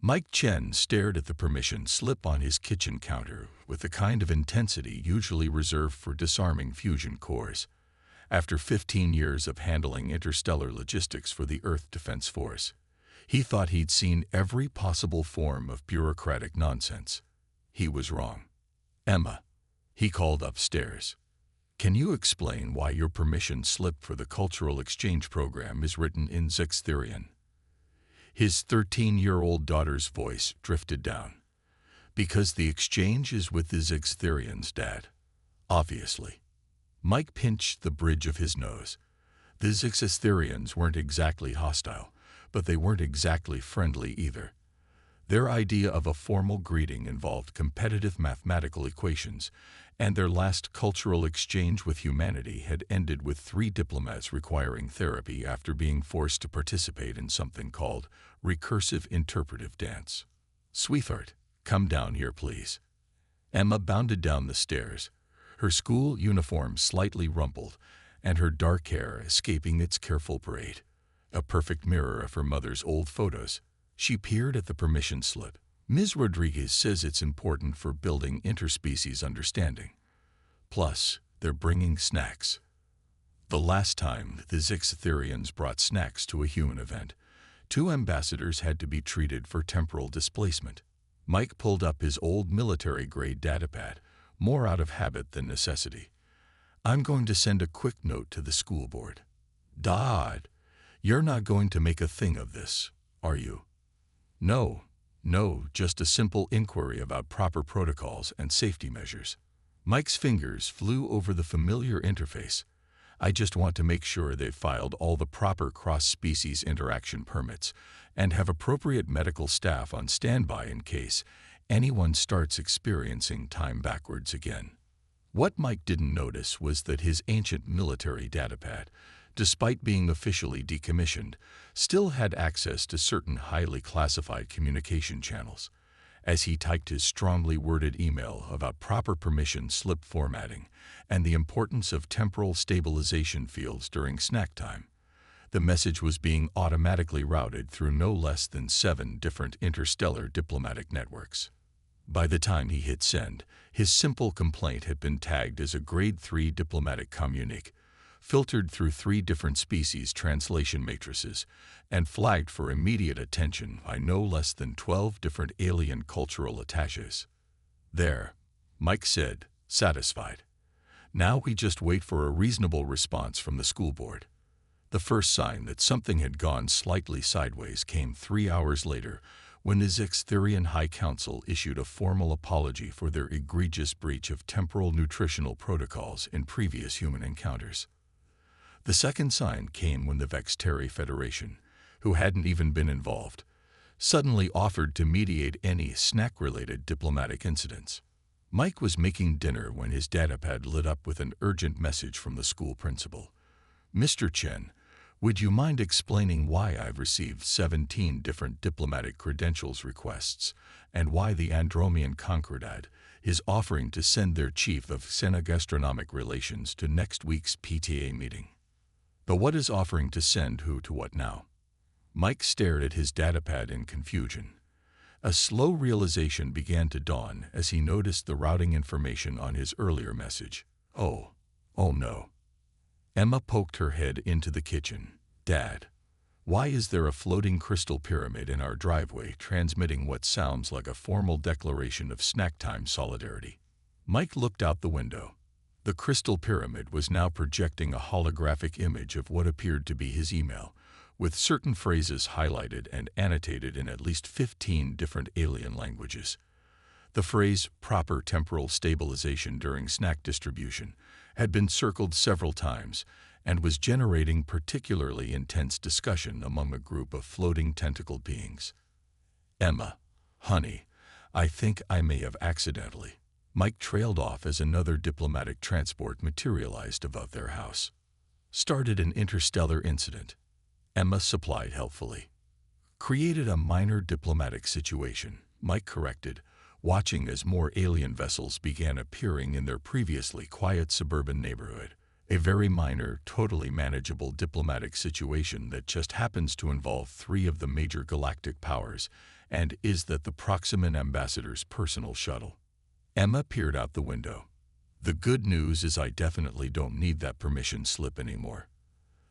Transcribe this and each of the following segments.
Mike Chen stared at the permission slip on his kitchen counter with the kind of intensity usually reserved for disarming fusion cores. After 15 years of handling interstellar logistics for the Earth Defense Force, he thought he'd seen every possible form of bureaucratic nonsense. He was wrong. "Emma," he called upstairs, "can you explain why your permission slip for the cultural exchange program is written in Zixtherian?" His 13-year-old daughter's voice drifted down. "Because the exchange is with the Zixtherians, Dad. Obviously." Mike pinched the bridge of his nose. The Zixtherians weren't exactly hostile, but they weren't exactly friendly either. Their idea of a formal greeting involved competitive mathematical equations, and their last cultural exchange with humanity had ended with 3 diplomats requiring therapy after being forced to participate in something called recursive interpretive dance. "Sweetheart, come down here, please." Emma bounded down the stairs, her school uniform slightly rumpled, and her dark hair escaping its careful braid, a perfect mirror of her mother's old photos. She peered at the permission slip. "Ms. Rodriguez says it's important for building interspecies understanding. Plus, they're bringing snacks." The last time the Zixtherians brought snacks to a human event, 2 ambassadors had to be treated for temporal displacement. Mike pulled up his old military-grade datapad, more out of habit than necessity. "I'm going to send a quick note to the school board." "Dad, you're not going to make a thing of this, are you?" No, just a simple inquiry about proper protocols and safety measures." Mike's fingers flew over the familiar interface. "I just want to make sure they've filed all the proper cross-species interaction permits and have appropriate medical staff on standby in case anyone starts experiencing time backwards again." What Mike didn't notice was that his ancient military datapad, despite being officially decommissioned, still had access to certain highly classified communication channels. As he typed his strongly worded email about proper permission slip formatting and the importance of temporal stabilization fields during snack time, the message was being automatically routed through no less than 7 different interstellar diplomatic networks. By the time he hit send, his simple complaint had been tagged as a Grade 3 diplomatic communique, filtered through 3 different species translation matrices, and flagged for immediate attention by no less than 12 different alien cultural attaches. "There," Mike said, satisfied. "Now we just wait for a reasonable response from the school board." The first sign that something had gone slightly sideways came 3 hours later, when the Zixtherian High Council issued a formal apology for their egregious breach of temporal nutritional protocols in previous human encounters. The second sign came when the Vexteri Federation, who hadn't even been involved, suddenly offered to mediate any snack-related diplomatic incidents. Mike was making dinner when his datapad lit up with an urgent message from the school principal. "Mr. Chen, would you mind explaining why I've received 17 different diplomatic credentials requests and why the Andromean Concordat is offering to send their chief of Xenogastronomic Relations to next week's PTA meeting?" "The what is offering to send who to what now?" Mike stared at his datapad in confusion. A slow realization began to dawn as he noticed the routing information on his earlier message. Oh no. Emma poked her head into the kitchen. "Dad, why is there a floating crystal pyramid in our driveway transmitting what sounds like a formal declaration of snack time solidarity?" Mike looked out the window. The crystal pyramid was now projecting a holographic image of what appeared to be his email, with certain phrases highlighted and annotated in at least 15 different alien languages. The phrase "proper temporal stabilization during snack distribution" had been circled several times and was generating particularly intense discussion among a group of floating tentacled beings. "Emma, honey, I think I may have accidentally." Mike trailed off as another diplomatic transport materialized above their house. "Started an interstellar incident," Emma supplied helpfully. "Created a minor diplomatic situation," Mike corrected, watching as more alien vessels began appearing in their previously quiet suburban neighborhood. "A very minor, totally manageable diplomatic situation that just happens to involve 3 of the major galactic powers And is that the Proximan ambassador's personal shuttle? Emma peered out the window. The good news is I definitely don't need that permission slip anymore.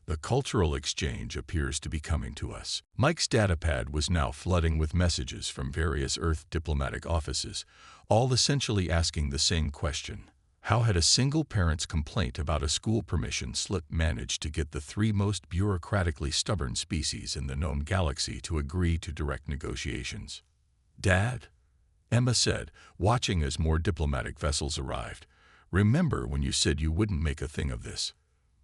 The cultural exchange appears to be coming to us. Mike's datapad was now flooding with messages from various Earth diplomatic offices, all essentially asking the same question. How had a single parent's complaint about a school permission slip managed to get the three most bureaucratically stubborn species in the known galaxy to agree to direct negotiations? "Dad," Emma said, watching as more diplomatic vessels arrived, "remember when you said you wouldn't make a thing of this?"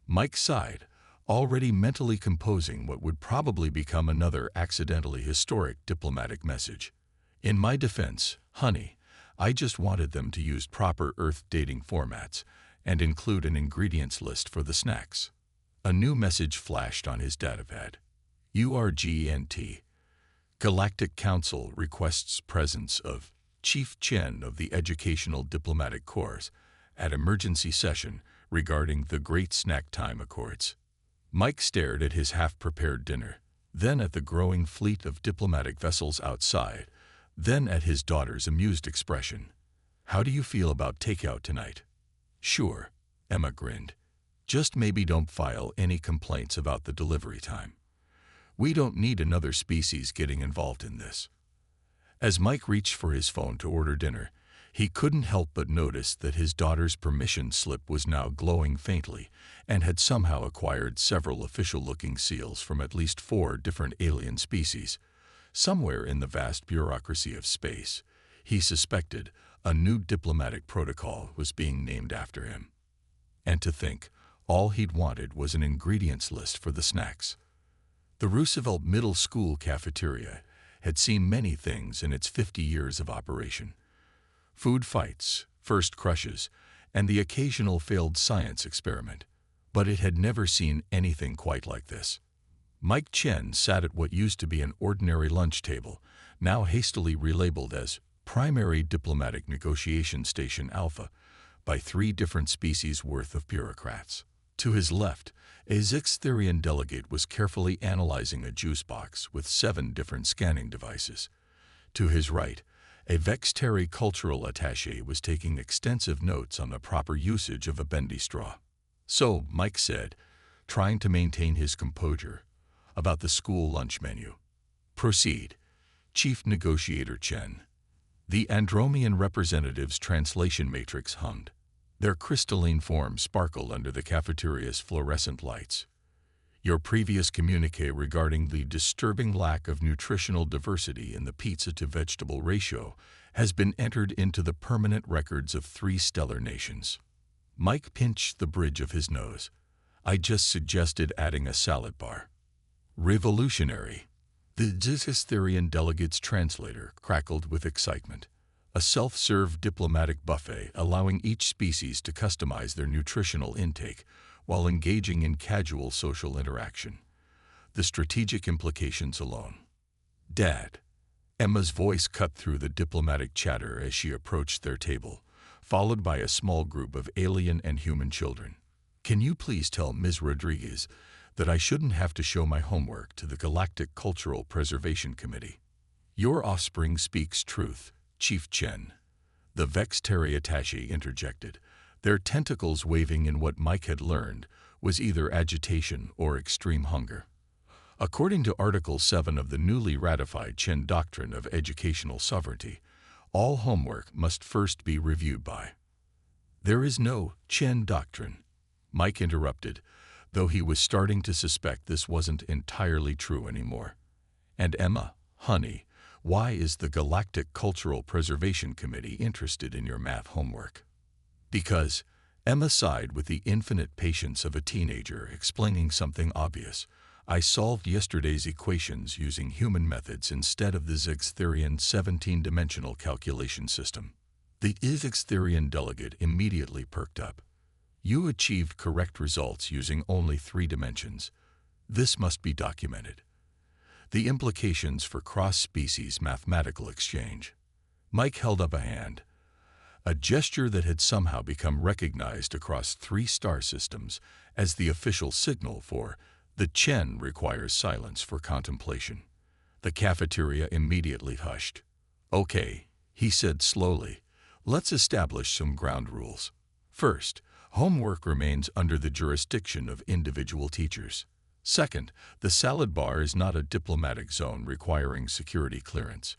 Mike sighed, already mentally composing what would probably become another accidentally historic diplomatic message. "In my defense, honey, I just wanted them to use proper Earth dating formats and include an ingredients list for the snacks." A new message flashed on his datapad. URGNT. Galactic Council requests presence of Chief Chen of the Educational Diplomatic Corps at emergency session regarding the Great Snack Time Accords. Mike stared at his half-prepared dinner, then at the growing fleet of diplomatic vessels outside, then at his daughter's amused expression. "How do you feel about takeout tonight?" "Sure," Emma grinned. "Just maybe don't file any complaints about the delivery time. We don't need another species getting involved in this." As Mike reached for his phone to order dinner, he couldn't help but notice that his daughter's permission slip was now glowing faintly and had somehow acquired several official-looking seals from at least 4 different alien species. Somewhere in the vast bureaucracy of space, he suspected a new diplomatic protocol was being named after him. And to think, all he'd wanted was an ingredients list for the snacks. The Roosevelt Middle School cafeteria had seen many things in its 50 years of operation. Food fights, first crushes, and the occasional failed science experiment. But it had never seen anything quite like this. Mike Chen sat at what used to be an ordinary lunch table, now hastily relabeled as Primary Diplomatic Negotiation Station Alpha by 3 different species worth of bureaucrats. To his left, a Zixtherian delegate was carefully analyzing a juice box with 7 different scanning devices. To his right, a Vexteri cultural attaché was taking extensive notes on the proper usage of a bendy straw. "So," Mike said, trying to maintain his composure, "about the school lunch menu." "Proceed, Chief Negotiator Chen." The Andromean representative's translation matrix hummed. Their crystalline form sparkled under the cafeteria's fluorescent lights. "Your previous communique regarding the disturbing lack of nutritional diversity in the pizza-to-vegetable ratio has been entered into the permanent records of 3 stellar nations." Mike pinched the bridge of his nose. "I just suggested adding a salad bar." "Revolutionary." The Zixtherian delegate's translator crackled with excitement. A self-serve diplomatic buffet allowing each species to customize their nutritional intake while engaging in casual social interaction. The strategic implications alone. "Dad." Emma's voice cut through the diplomatic chatter as she approached their table, followed by a small group of alien and human children. "Can you please tell Ms. Rodriguez that I shouldn't have to show my homework to the Galactic Cultural Preservation Committee?" "Your offspring speaks truth, Chief Chen," the Vexteri attaché interjected, their tentacles waving in what Mike had learned was either agitation or extreme hunger. According to Article 7 of the newly ratified Chen Doctrine of Educational Sovereignty, all homework must first be reviewed by. "There is no Chen Doctrine," Mike interrupted, though he was starting to suspect this wasn't entirely true anymore. "And Emma, honey, why is the Galactic Cultural Preservation Committee interested in your math homework?" "Because," Emma sighed with the infinite patience of a teenager explaining something obvious, "I solved yesterday's equations using human methods instead of the Zixtherian 17-dimensional calculation system." The Zixtherian delegate immediately perked up. "You achieved correct results using only 3 dimensions. This must be documented." The implications for cross-species mathematical exchange. Mike held up a hand, a gesture that had somehow become recognized across 3 star systems as the official signal for "the Chen requires silence for contemplation." The cafeteria immediately hushed. "Okay," he said slowly. "Let's establish some ground rules. First, homework remains under the jurisdiction of individual teachers. Second, the salad bar is not a diplomatic zone requiring security clearance.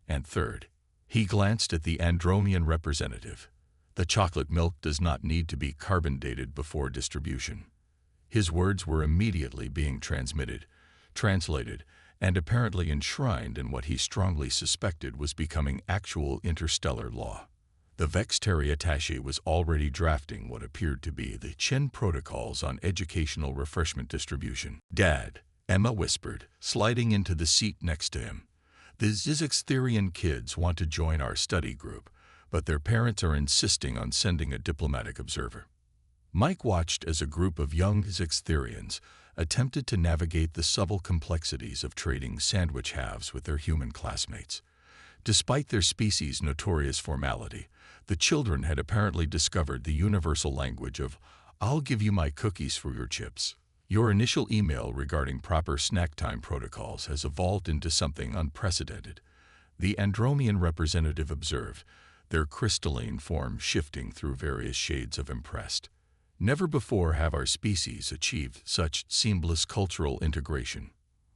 And third," he glanced at the Andromean representative, "the chocolate milk does not need to be carbon dated before distribution." His words were immediately being translated, and apparently enshrined in what he strongly suspected was becoming actual interstellar law. The Vextari attaché was already drafting what appeared to be the Chen protocols on educational refreshment distribution. "Dad," Emma whispered, sliding into the seat next to him. "The Zizixtherian kids want to join our study group, but their parents are insisting on sending a diplomatic observer." Mike watched as a group of young Zixtherians attempted to navigate the subtle complexities of trading sandwich halves with their human classmates. Despite their species' notorious formality, the children had apparently discovered the universal language of, "I'll give you my cookies for your chips." Your initial email regarding proper snack time protocols has evolved into something unprecedented, the Andromean representative observed, their crystalline form shifting through various shades of impressed. "Never before have our species achieved such seamless cultural integration."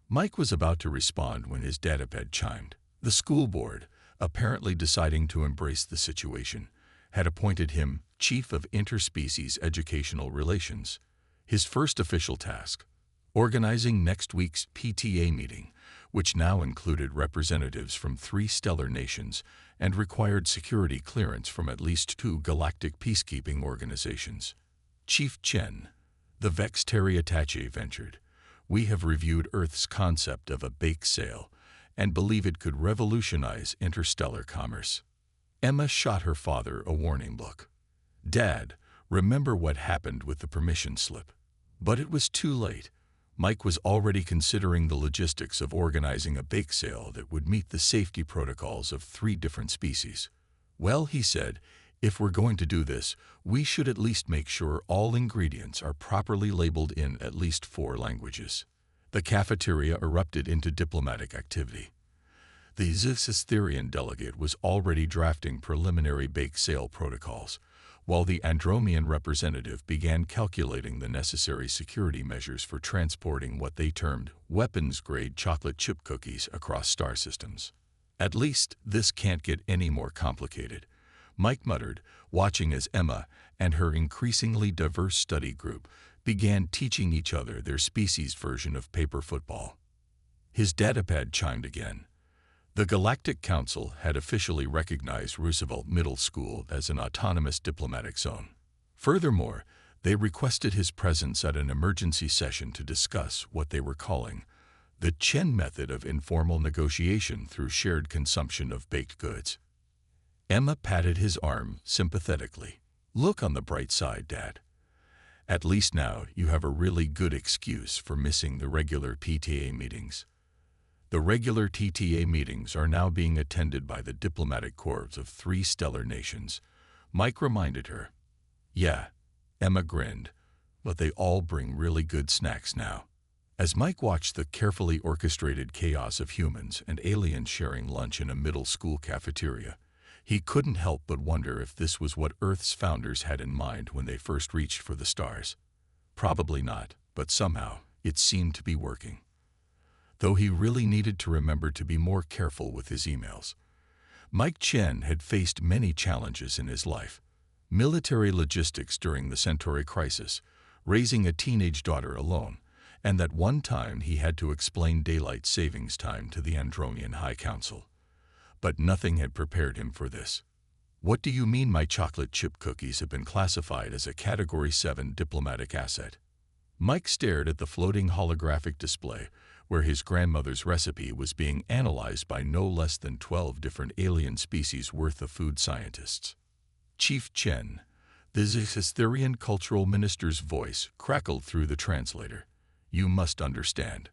Mike was about to respond when his datapad chimed. The school board, apparently deciding to embrace the situation, had appointed him Chief of Interspecies Educational Relations. His first official task, organizing next week's PTA meeting, which now included representatives from 3 stellar nations and required security clearance from at least 2 galactic peacekeeping organizations. Chief Chen, the Vextari attaché, ventured, "We have reviewed Earth's concept of a bake sale and believe it could revolutionize interstellar commerce." Emma shot her father a warning look. "Dad, remember what happened with the permission slip." But it was too late. Mike was already considering the logistics of organizing a bake sale that would meet the safety protocols of 3 different species. "Well," he said, "if we're going to do this, we should at least make sure all ingredients are properly labeled in at least 4 languages." The cafeteria erupted into diplomatic activity. The Zixtherian delegate was already drafting preliminary bake sale protocols, while the Andromean representative began calculating the necessary security measures for transporting what they termed weapons-grade chocolate chip cookies across star systems. "At least this can't get any more complicated," Mike muttered, watching as Emma and her increasingly diverse study group began teaching each other their species' version of paper football. His datapad chimed again. The Galactic Council had officially recognized Roosevelt Middle School as an autonomous diplomatic zone. Furthermore, they requested his presence at an emergency session to discuss what they were calling the Chen method of informal negotiation through shared consumption of baked goods. Emma patted his arm sympathetically. "Look on the bright side, Dad. At least now you have a really good excuse for missing the regular PTA meetings." The regular TTA meetings are now being attended by the diplomatic corps of 3 stellar nations, Mike reminded her. "Yeah," Emma grinned, "but they all bring really good snacks now." As Mike watched the carefully orchestrated chaos of humans and aliens sharing lunch in a middle school cafeteria, he couldn't help but wonder if this was what Earth's founders had in mind when they first reached for the stars. Probably not, but somehow it seemed to be working. Though he really needed to remember to be more careful with his emails. Mike Chen had faced many challenges in his life. Military logistics during the Centauri crisis, raising a teenage daughter alone, and that one time he had to explain daylight savings time to the Andromean High Council. But nothing had prepared him for this. "What do you mean my chocolate chip cookies have been classified as a Category 7 diplomatic asset?" Mike stared at the floating holographic display where his grandmother's recipe was being analyzed by no less than 12 different alien species worth of food scientists. Chief Chen, the Zixtherian cultural minister's voice crackled through the translator. "You must understand.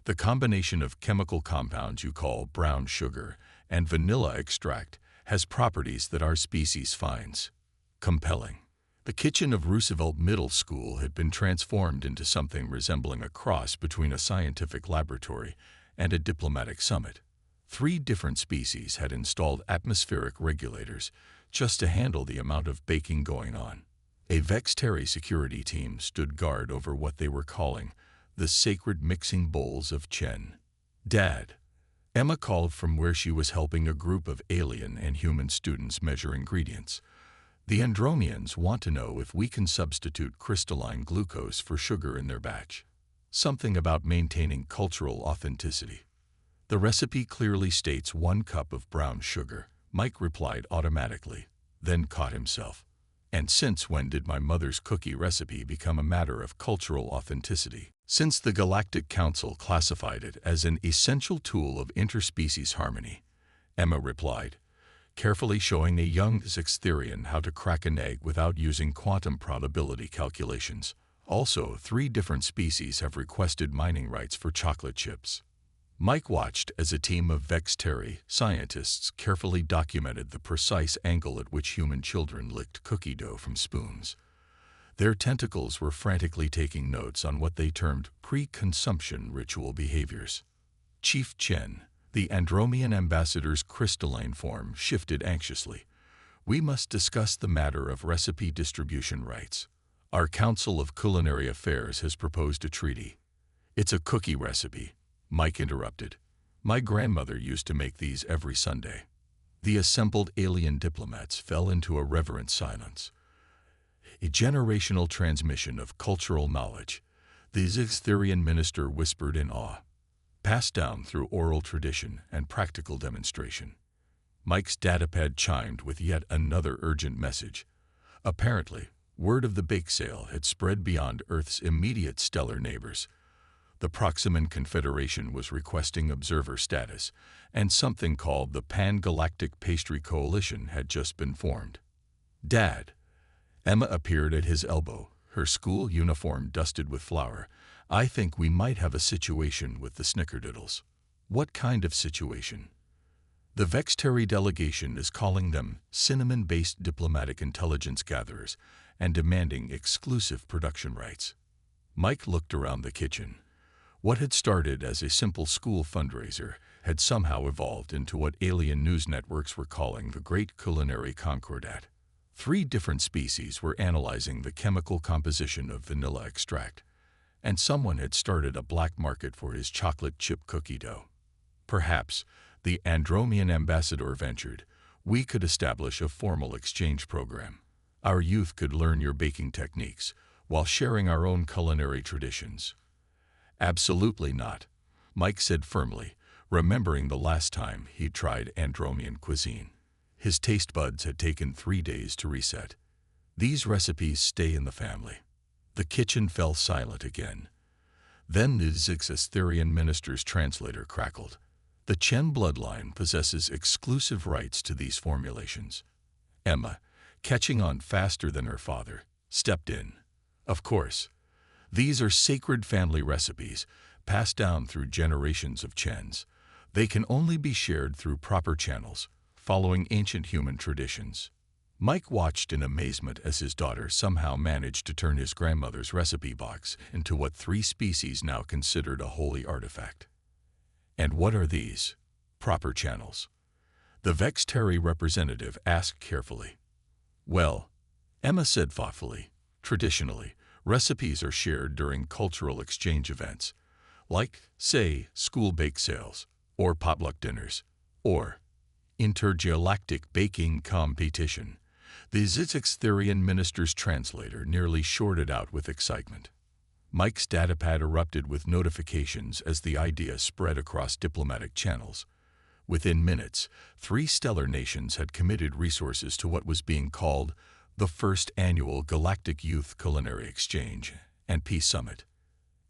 The combination of chemical compounds you call brown sugar and vanilla extract has properties that our species finds compelling." The kitchen of Roosevelt Middle School had been transformed into something resembling a cross between a scientific laboratory and a diplomatic summit. 3 different species had installed atmospheric regulators just to handle the amount of baking going on. A Vexteri security team stood guard over what they were calling the sacred mixing bowls of Chen. "Dad," Emma called from where she was helping a group of alien and human students measure ingredients. "The Andromians want to know if we can substitute crystalline glucose for sugar in their batch. Something about maintaining cultural authenticity." "The recipe clearly states 1 cup of brown sugar," Mike replied automatically, then caught himself. "And since when did my mother's cookie recipe become a matter of cultural authenticity?" "Since the Galactic Council classified it as an essential tool of interspecies harmony," Emma replied, carefully showing a young Zixtherian how to crack an egg without using quantum probability calculations. "Also, 3 different species have requested mining rights for chocolate chips." Mike watched as a team of Vexteri scientists carefully documented the precise angle at which human children licked cookie dough from spoons. Their tentacles were frantically taking notes on what they termed pre-consumption ritual behaviors. Chief Chen, the Andromian ambassador's crystalline form, shifted anxiously. "We must discuss the matter of recipe distribution rights. Our Council of Culinary Affairs has proposed a treaty." "It's a cookie recipe," Mike interrupted. "My grandmother used to make these every Sunday." The assembled alien diplomats fell into a reverent silence. "A generational transmission of cultural knowledge," the Zixtherian minister whispered in awe. "Passed down through oral tradition and practical demonstration." Mike's datapad chimed with yet another urgent message. Apparently, word of the bake sale had spread beyond Earth's immediate stellar neighbors. The Proximan Confederation was requesting observer status, and something called the Pan-Galactic Pastry Coalition had just been formed. "Dad," Emma appeared at his elbow, her school uniform dusted with flour, "I think we might have a situation with the snickerdoodles." "What kind of situation?" "The Vexteri delegation is calling them cinnamon-based diplomatic intelligence gatherers and demanding exclusive production rights." Mike looked around the kitchen. What had started as a simple school fundraiser had somehow evolved into what alien news networks were calling the Great Culinary Concordat. 3 different species were analyzing the chemical composition of vanilla extract, and someone had started a black market for his chocolate chip cookie dough. "Perhaps," the Andromian ambassador ventured, "we could establish a formal exchange program. Our youth could learn your baking techniques while sharing our own culinary traditions." "Absolutely not," Mike said firmly, remembering the last time he tried Andromian cuisine. His taste buds had taken 3 days to reset. "These recipes stay in the family." The kitchen fell silent again. Then the Zixtherian minister's translator crackled. "The Chen bloodline possesses exclusive rights to these formulations." Emma, catching on faster than her father, stepped in. "Of course. These are sacred family recipes, passed down through generations of Chens. They can only be shared through proper channels, following ancient human traditions." Mike watched in amazement as his daughter somehow managed to turn his grandmother's recipe box into what 3 species now considered a holy artifact. "And what are these proper channels?" the Vexteri representative asked carefully. "Well," Emma said thoughtfully, "traditionally, recipes are shared during cultural exchange events, like, say, school bake sales, or potluck dinners, or intergalactic baking competition." The Zixtherian minister's translator nearly shorted out with excitement. Mike's datapad erupted with notifications as the idea spread across diplomatic channels. Within minutes, 3 stellar nations had committed resources to what was being called the first annual Galactic Youth Culinary Exchange and Peace Summit.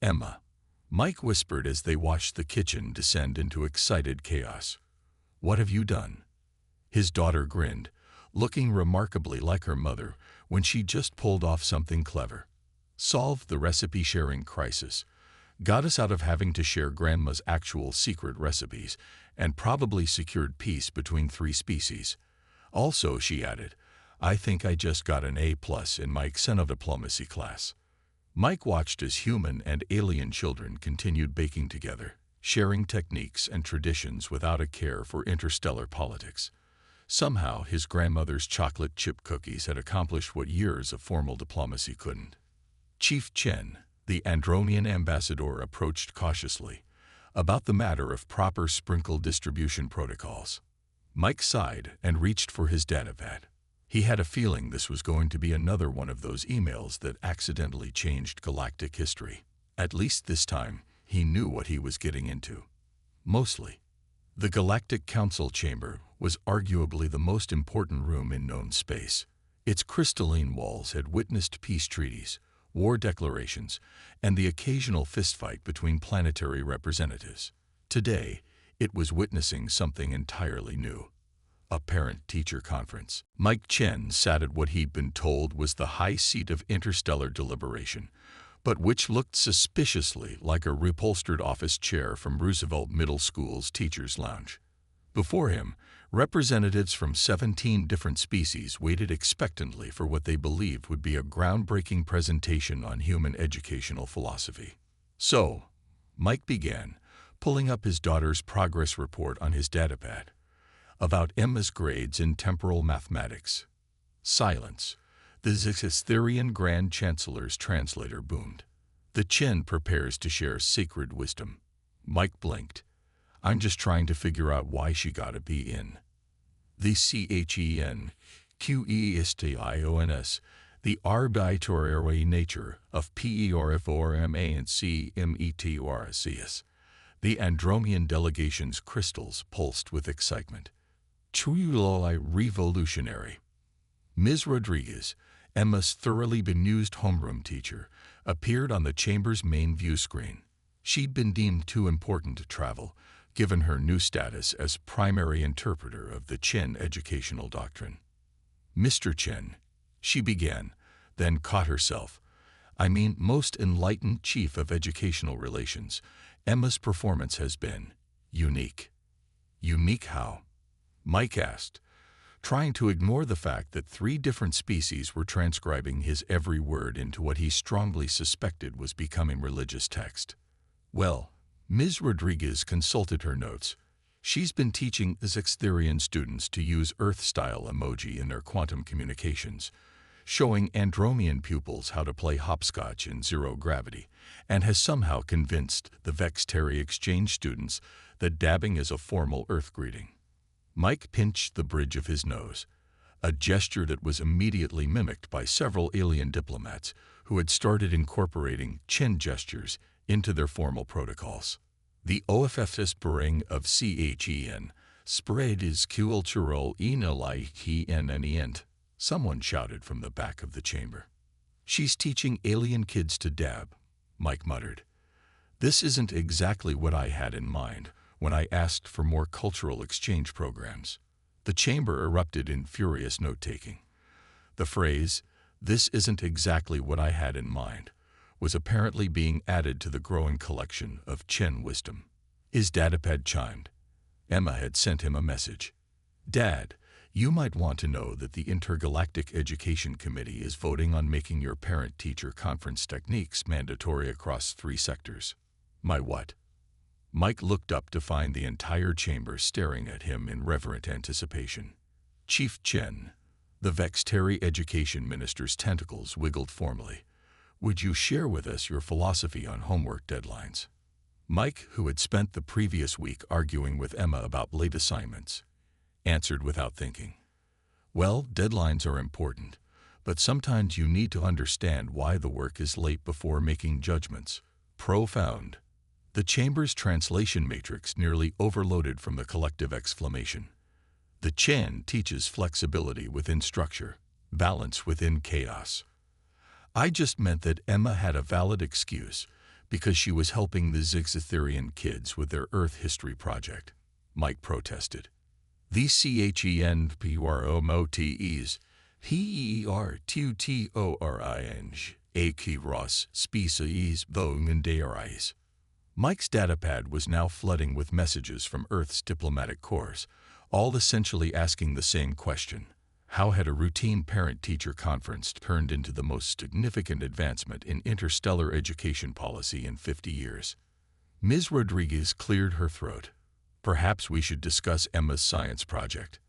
"Emma," Mike whispered as they watched the kitchen descend into excited chaos. "What have you done?" His daughter grinned, looking remarkably like her mother when she just pulled off something clever. "Solved the recipe-sharing crisis. Got us out of having to share Grandma's actual secret recipes, and probably secured peace between 3 species. Also," she added, "I think I just got an A+ in my xenodiplomacy class." Mike watched as human and alien children continued baking together, sharing techniques and traditions without a care for interstellar politics. Somehow, his grandmother's chocolate chip cookies had accomplished what years of formal diplomacy couldn't. Chief Chen, the Andromean ambassador, approached cautiously about the matter of proper sprinkle distribution protocols. Mike sighed and reached for his datapad. He had a feeling this was going to be another one of those emails that accidentally changed galactic history. At least this time, he knew what he was getting into. Mostly. The Galactic Council chamber was arguably the most important room in known space. Its crystalline walls had witnessed peace treaties, war declarations, and the occasional fistfight between planetary representatives. Today, it was witnessing something entirely new. A parent-teacher conference. Mike Chen sat at what he'd been told was the high seat of interstellar deliberation, but which looked suspiciously like a reupholstered office chair from Roosevelt Middle School's teacher's lounge. Before him, representatives from 17 different species waited expectantly for what they believed would be a groundbreaking presentation on human educational philosophy. So, Mike began, pulling up his daughter's progress report on his datapad. About Emma's grades in temporal mathematics. Silence. The Zixitherian Grand Chancellor's translator boomed. The Chen prepares to share sacred wisdom. Mike blinked. I'm just trying to figure out why she got a B in. The CHENQUESTIONS, the arbitrary nature of PERFORMA and CMETRCS. The Andromean delegation's crystals pulsed with excitement. Truly revolutionary. Ms. Rodriguez, Emma's thoroughly bemused homeroom teacher, appeared on the chamber's main view screen. She'd been deemed too important to travel, given her new status as primary interpreter of the Chen educational doctrine. Mr. Chen, she began, then caught herself. I mean, most enlightened chief of educational relations, Emma's performance has been unique. Unique how? Mike asked, trying to ignore the fact that 3 different species were transcribing his every word into what he strongly suspected was becoming religious text. Well, Ms. Rodriguez consulted her notes. She's been teaching Zixitherian students to use Earth-style emoji in their quantum communications, showing Andromean pupils how to play hopscotch in zero gravity, and has somehow convinced the Vexteri exchange students that dabbing is a formal Earth greeting. Mike pinched the bridge of his nose, a gesture that was immediately mimicked by several alien diplomats who had started incorporating chin gestures into their formal protocols. The OFF's Bering of CHEN spread is cultural enlightenment, someone shouted from the back of the chamber. She's teaching alien kids to dab, Mike muttered. This isn't exactly what I had in mind when I asked for more cultural exchange programs. The chamber erupted in furious note-taking. The phrase, "This isn't exactly what I had in mind," was apparently being added to the growing collection of Chen wisdom. His datapad chimed. Emma had sent him a message. Dad, you might want to know that the Intergalactic Education Committee is voting on making your parent-teacher conference techniques mandatory across 3 sectors. My what? Mike looked up to find the entire chamber staring at him in reverent anticipation. Chief Chen, the Vexteri Education Minister's tentacles wiggled formally. Would you share with us your philosophy on homework deadlines? Mike, who had spent the previous week arguing with Emma about late assignments, answered without thinking. Well, deadlines are important, but sometimes you need to understand why the work is late before making judgments. Profound. The chamber's translation matrix nearly overloaded from the collective exclamation. The Chen teaches flexibility within structure, balance within chaos. I just meant that Emma had a valid excuse because she was helping the Zixitherian kids with their Earth history project, Mike protested. The CHENPROMOTEs, PERTUTORING, A Ross species Vogendaris. Mike's datapad was now flooding with messages from Earth's diplomatic corps, all essentially asking the same question. How had a routine parent-teacher conference turned into the most significant advancement in interstellar education policy in 50 years? Ms. Rodriguez cleared her throat. Perhaps we should discuss Emma's science project.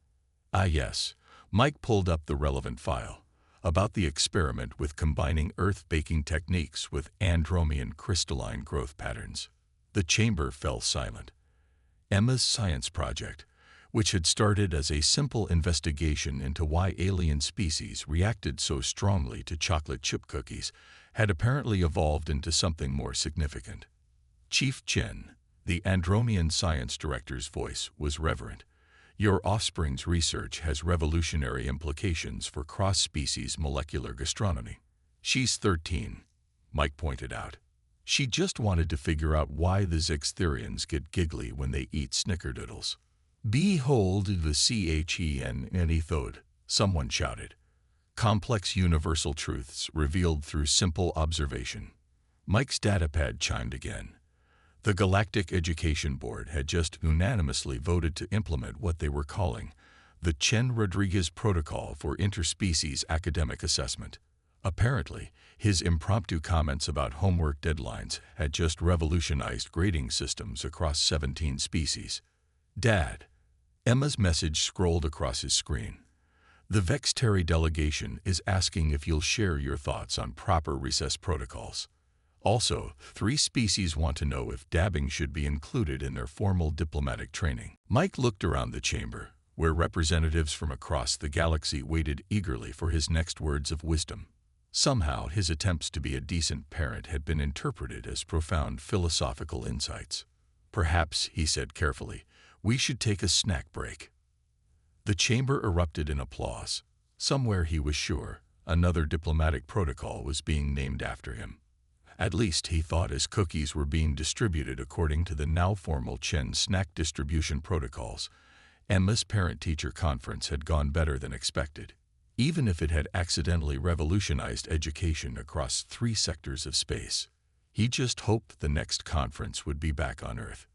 Ah, yes. Mike pulled up the relevant file about the experiment with combining earth-baking techniques with Andromean crystalline growth patterns. The chamber fell silent. Emma's science project, which had started as a simple investigation into why alien species reacted so strongly to chocolate chip cookies, had apparently evolved into something more significant. Chief Chen, the Andromean science director's voice, was reverent. Your offspring's research has revolutionary implications for cross-species molecular gastronomy. She's 13, Mike pointed out. She just wanted to figure out why the Zixtherians get giggly when they eat snickerdoodles. Behold the CHEN, someone shouted. Complex universal truths revealed through simple observation. Mike's datapad chimed again. The Galactic Education Board had just unanimously voted to implement what they were calling the Chen-Rodriguez Protocol for Interspecies Academic Assessment. Apparently, his impromptu comments about homework deadlines had just revolutionized grading systems across 17 species. Dad. Emma's message scrolled across his screen. The Vexteri delegation is asking if you'll share your thoughts on proper recess protocols. Also, 3 species want to know if dabbing should be included in their formal diplomatic training. Mike looked around the chamber, where representatives from across the galaxy waited eagerly for his next words of wisdom. Somehow, his attempts to be a decent parent had been interpreted as profound philosophical insights. Perhaps, he said carefully, we should take a snack break. The chamber erupted in applause. Somewhere, he was sure, another diplomatic protocol was being named after him. At least, he thought, as cookies were being distributed according to the now formal Chen snack distribution protocols. Emma's parent-teacher conference had gone better than expected, even if it had accidentally revolutionized education across 3 sectors of space. He just hoped the next conference would be back on Earth.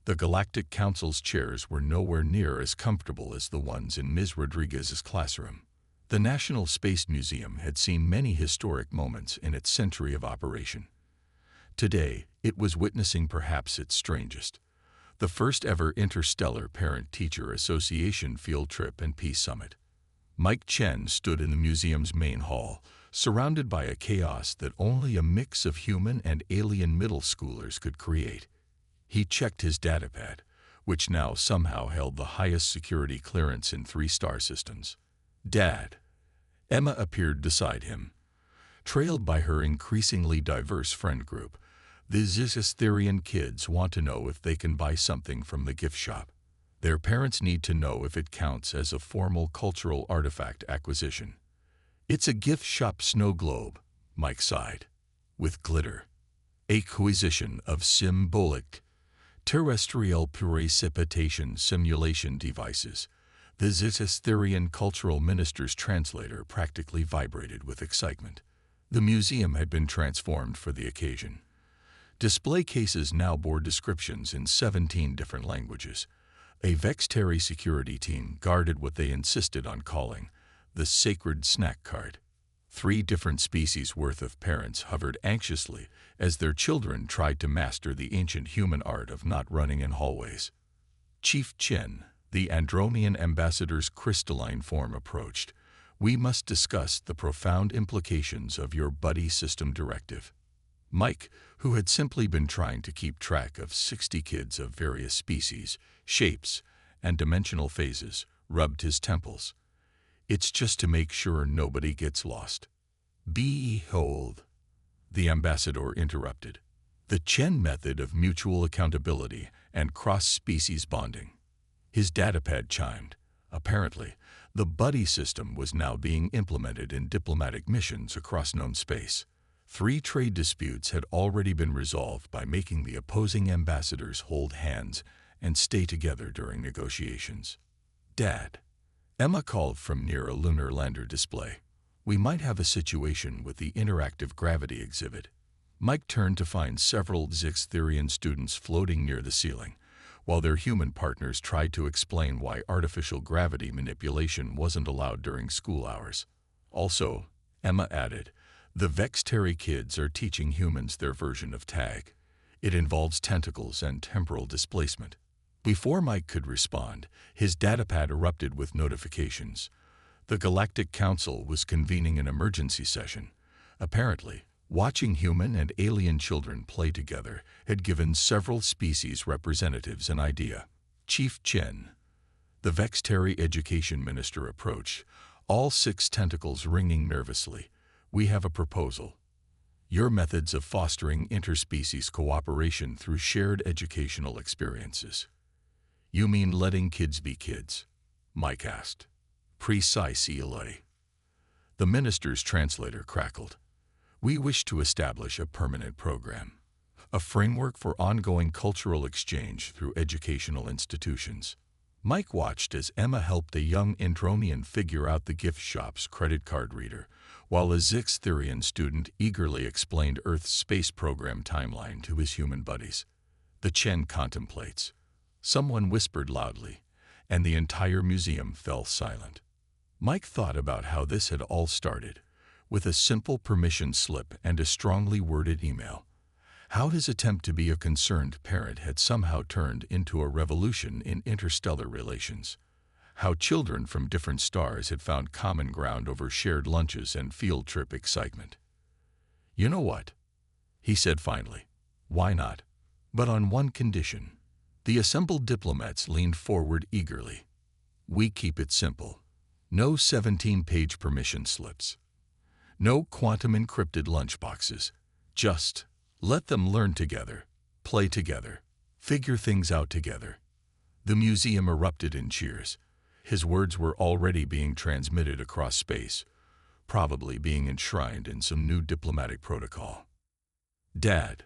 The Galactic Council's chairs were nowhere near as comfortable as the ones in Ms. Rodriguez's classroom. The National Space Museum had seen many historic moments in its century of operation. Today, it was witnessing perhaps its strangest. The first ever Interstellar Parent-Teacher Association field trip and peace summit. Mike Chen stood in the museum's main hall, surrounded by a chaos that only a mix of human and alien middle schoolers could create. He checked his datapad, which now somehow held the highest security clearance in 3 star systems. Dad. Emma appeared beside him. Trailed by her increasingly diverse friend group, the Zixtherian kids want to know if they can buy something from the gift shop. Their parents need to know if it counts as a formal cultural artifact acquisition. It's a gift shop snow globe, Mike sighed. With glitter. Acquisition of symbolic terrestrial precipitation simulation devices. The Zixtherian cultural minister's translator practically vibrated with excitement. The museum had been transformed for the occasion. Display cases now bore descriptions in 17 different languages. A Vexteri security team guarded what they insisted on calling the sacred snack cart. 3 different species worth of parents hovered anxiously as their children tried to master the ancient human art of not running in hallways. Chief Chen, the Andromean ambassador's crystalline form, approached. We must discuss the profound implications of your buddy system directive. Mike, who had simply been trying to keep track of 60 kids of various species, shapes, and dimensional phases, rubbed his temples. It's just to make sure nobody gets lost. Behold, the ambassador interrupted. The Chen method of mutual accountability and cross-species bonding. His datapad chimed. Apparently, the buddy system was now being implemented in diplomatic missions across known space. 3 trade disputes had already been resolved by making the opposing ambassadors hold hands and stay together during negotiations. Dad. Emma called from near a lunar lander display. We might have a situation with the interactive gravity exhibit. Mike turned to find several Zixtherian students floating near the ceiling, while their human partners tried to explain why artificial gravity manipulation wasn't allowed during school hours. Also, Emma added, the Vexteri kids are teaching humans their version of tag. It involves tentacles and temporal displacement. Before Mike could respond, his datapad erupted with notifications. The Galactic Council was convening an emergency session. Apparently, watching human and alien children play together had given several species representatives an idea. Chief Chen, the Vextari Education Minister, approached, all 6 tentacles ringing nervously. "We have a proposal. Your methods of fostering interspecies cooperation through shared educational experiences." "You mean letting kids be kids?" Mike asked. "Precisely." The minister's translator crackled. "We wish to establish a permanent program, a framework for ongoing cultural exchange through educational institutions." Mike watched as Emma helped a young Andromean figure out the gift shop's credit card reader, while a Zixtherian student eagerly explained Earth's space program timeline to his human buddies. "The Chen contemplates," someone whispered loudly, and the entire museum fell silent. Mike thought about how this had all started, with a simple permission slip and a strongly worded email. How his attempt to be a concerned parent had somehow turned into a revolution in interstellar relations. How children from different stars had found common ground over shared lunches and field trip excitement. "You know what?" he said finally. "Why not? But on one condition." The assembled diplomats leaned forward eagerly. "We keep it simple. No 17-page permission slips. No quantum-encrypted lunchboxes. Just let them learn together, play together, figure things out together." The museum erupted in cheers. His words were already being transmitted across space, probably being enshrined in some new diplomatic protocol. "Dad,"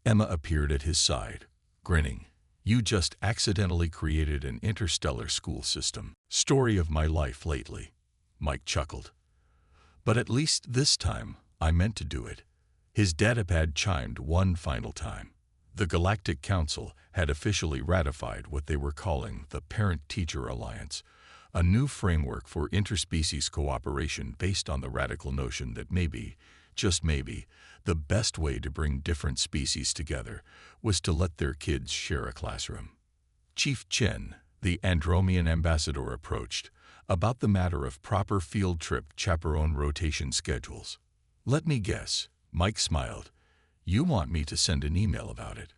Emma appeared at his side, grinning. "You just accidentally created an interstellar school system." "Story of my life lately," Mike chuckled. "But at least this time, I meant to do it." His datapad chimed one final time. The Galactic Council had officially ratified what they were calling the Parent-Teacher Alliance, a new framework for interspecies cooperation based on the radical notion that maybe, just maybe, the best way to bring different species together was to let their kids share a classroom. Chief Chen, the Andromean ambassador, approached, about the matter of proper field trip chaperone rotation schedules. "Let me guess," Mike smiled. "You want me to send an email about it?"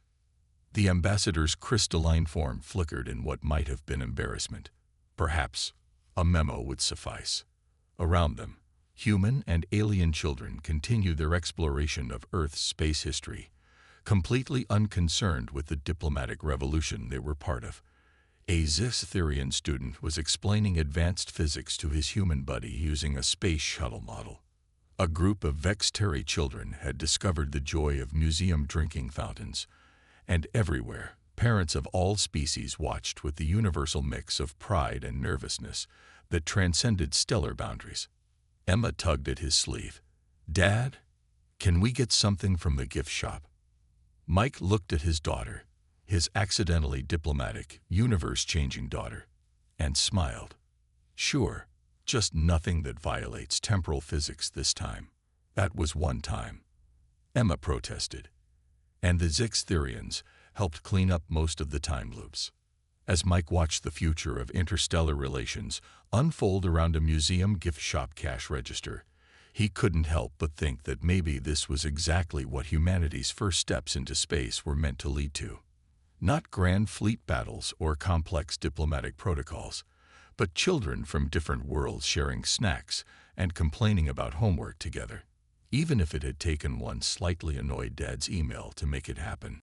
The ambassador's crystalline form flickered in what might have been embarrassment. Perhaps a memo would suffice. Around them, human and alien children continued their exploration of Earth's space history, completely unconcerned with the diplomatic revolution they were part of. A Zixtherian student was explaining advanced physics to his human buddy using a space shuttle model. A group of Vextari children had discovered the joy of museum drinking fountains, and everywhere, parents of all species watched with the universal mix of pride and nervousness that transcended stellar boundaries. Emma tugged at his sleeve. "Dad, can we get something from the gift shop?" Mike looked at his daughter, his accidentally diplomatic, universe-changing daughter, and smiled. "Sure. Just nothing that violates temporal physics this time." "That was one time," Emma protested. "And the Zixtherians helped clean up most of the time loops." As Mike watched the future of interstellar relations unfold around a museum gift shop cash register, he couldn't help but think that maybe this was exactly what humanity's first steps into space were meant to lead to. Not grand fleet battles or complex diplomatic protocols, but children from different worlds sharing snacks and complaining about homework together, even if it had taken one slightly annoyed dad's email to make it happen.